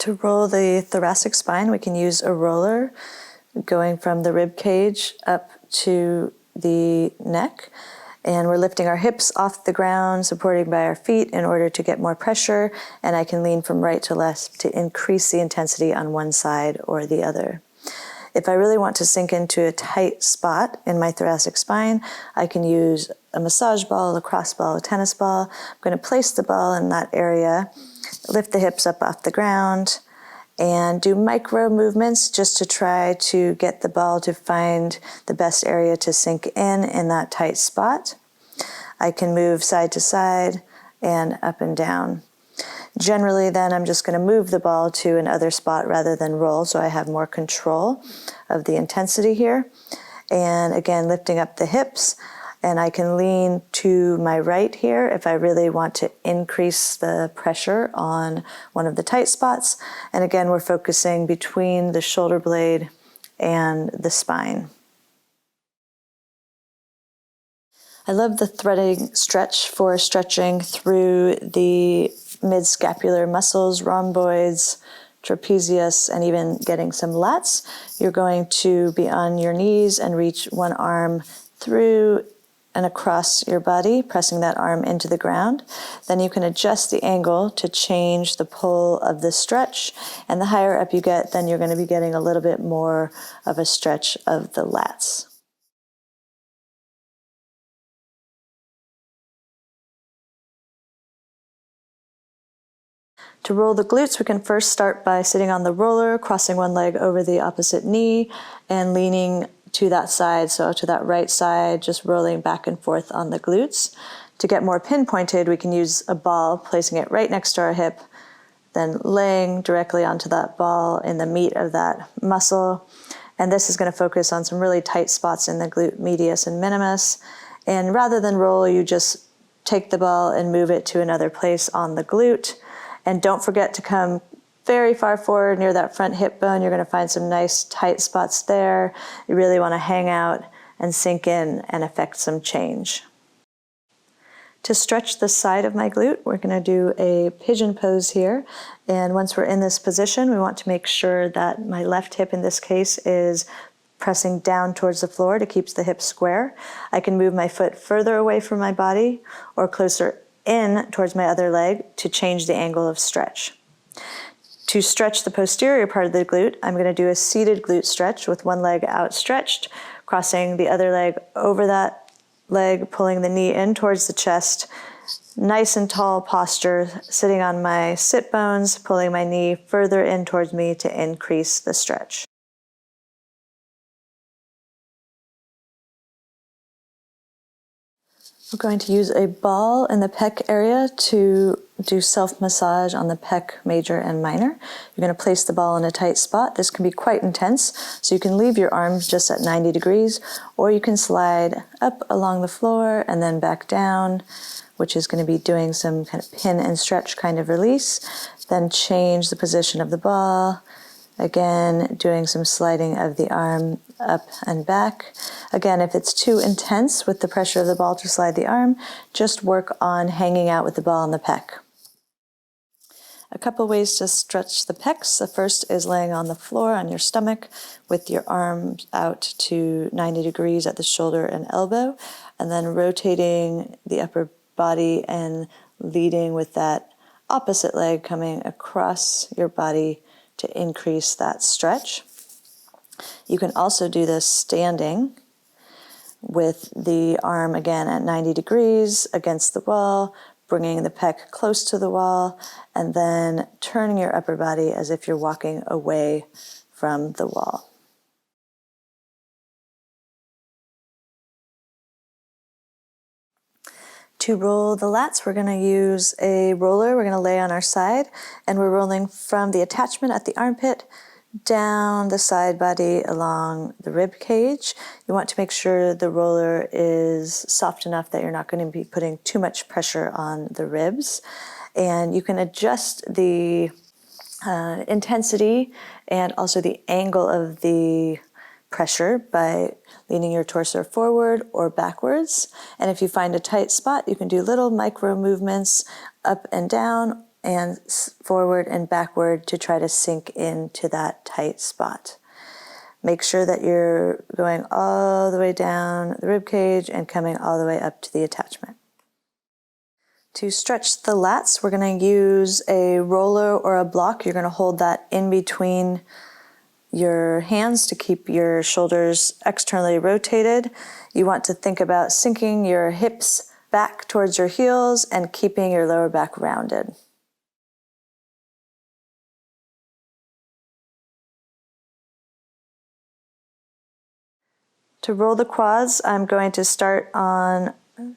To roll the thoracic spine, we can use a roller going from the rib cage up to the neck. And we're lifting our hips off the ground, supported by our feet in order to get more pressure. And I can lean from right to left to increase the intensity on one side or the other. If I really want to sink into a tight spot in my thoracic spine, I can use a massage ball, a lacrosse ball, a tennis ball. I'm going to place the ball in that area, lift the hips up off the ground, and do micro movements just to try to get the ball to find the best area to sink in that tight spot. I can move side to side and up and down. Generally, then I'm just going to move the ball to another spot rather than roll, so I have more control of the intensity here. And again, lifting up the hips, and I can lean to my right here if I really want to increase the pressure on one of the tight spots. And again, we're focusing between the shoulder blade and the spine. I love the threading stretch for stretching through the mid-scapular muscles, rhomboids, trapezius, and even getting some lats. You're going to be on your knees and reach one arm through and across your body, pressing that arm into the ground. Then you can adjust the angle to change the pull of the stretch. And the higher up you get, then you're going to be getting a little bit more of a stretch of the lats. To roll the glutes, we can first start by sitting on the roller, crossing one leg over the opposite knee, and leaning to that side, so to that right side, just rolling back and forth on the glutes. To get more pinpointed, we can use a ball, placing it right next to our hip, then laying directly onto that ball in the meat of that muscle. And this is going to focus on some really tight spots in the glute medius and minimus. And rather than roll, you just take the ball and move it to another place on the glute. And don't forget to come very far forward near that front hip bone. You're going to find some nice tight spots there. You really want to hang out and sink in and affect some change. To stretch the side of my glute, we're going to do a pigeon pose here. And once we're in this position, we want to make sure that my left hip in this case is pressing down towards the floor to keep the hip square. I can move my foot further away from my body or closer in towards my other leg to change the angle of stretch. To stretch the posterior part of the glute, I'm going to do a seated glute stretch with one leg outstretched, crossing the other leg over that leg, pulling the knee in towards the chest. Nice and tall posture, sitting on my sit bones, pulling my knee further in towards me to increase the stretch. We're going to use a ball in the pec area to do self-massage on the pec major and minor. You're going to place the ball in a tight spot. This can be quite intense, so you can leave your arms just at 90 degrees, or you can slide up along the floor and then back down, which is going to be doing some kind of pin and stretch kind of release. Then change the position of the ball. Again, doing some sliding of the arm up and back. Again, if it's too intense with the pressure of the ball to slide the arm, just work on hanging out with the ball in the pec. A couple ways to stretch the pecs. The first is laying on the floor on your stomach with your arms out to 90 degrees at the shoulder and elbow, and then rotating the upper body and leading with that opposite leg coming across your body to increase that stretch. You can also do this standing with the arm again at 90 degrees against the wall, bringing the pec close to the wall, and then turning your upper body as if you're walking away from the wall. To roll the lats, we're going to use a roller. We're going to lay on our side, and we're rolling from the attachment at the armpit down the side body along the rib cage. You want to make sure the roller is soft enough that you're not going to be putting too much pressure on the ribs. And you can adjust the intensity and also the angle of the pressure by leaning your torso forward or backwards. And if you find a tight spot, you can do little micro movements up and down and forward and backward to try to sink into that tight spot. Make sure that you're going all the way down the rib cage and coming all the way up to the attachment. To stretch the lats, we're going to use a roller or a block. You're going to hold that in between your hands to keep your shoulders externally rotated. You want to think about sinking your hips back towards your heels and keeping your lower back rounded. To roll the quads, I'm going to start on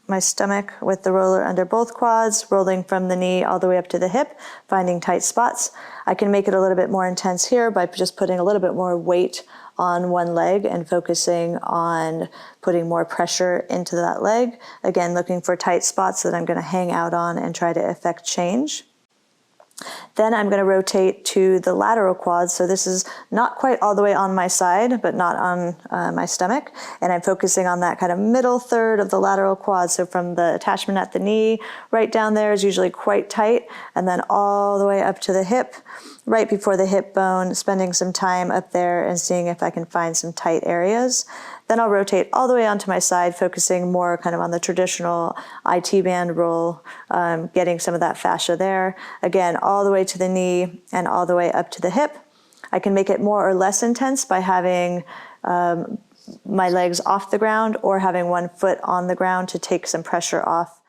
my stomach with the roller under both quads, rolling from the knee all the way up to the hip, finding tight spots. I can make it a little bit more intense here by just putting a little bit more weight on one leg and focusing on putting more pressure into that leg. Again, looking for tight spots that I'm going to hang out on and try to effect change. Then I'm going to rotate to the lateral quads. So this is not quite all the way on my side, but not on my stomach. And I'm focusing on that kind of middle third of the lateral quad. So from the attachment at the knee, right down there is usually quite tight. And then all the way up to the hip, right before the hip bone, spending some time up there and seeing if I can find some tight areas. Then I'll rotate all the way onto my side, focusing more kind of on the traditional IT band roll, getting some of that fascia there. Again, all the way to the knee and all the way up to the hip. I can make it more or less intense by having my legs off the ground or having one foot on the ground to take some pressure off.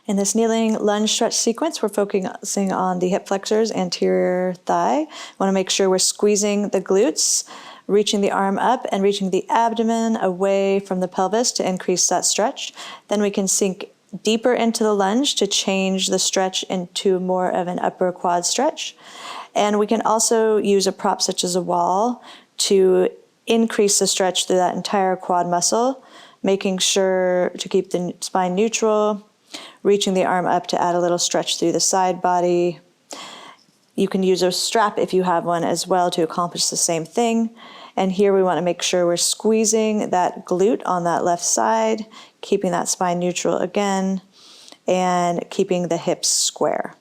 In this kneeling lunge stretch sequence, we're focusing on the hip flexors, anterior thigh. Want to make sure we're squeezing the glutes, reaching the arm up and reaching the abdomen away from the pelvis to increase that stretch. Then we can sink deeper into the lunge to change the stretch into more of an upper quad stretch. And we can also use a prop such as a wall to increase the stretch through that entire quad muscle, making sure to keep the spine neutral, reaching the arm up to add a little stretch through the side body. You can use a strap if you have one as well to accomplish the same thing. And here we want to make sure we're squeezing that glute on that left side, keeping that spine neutral again, and keeping the hips square.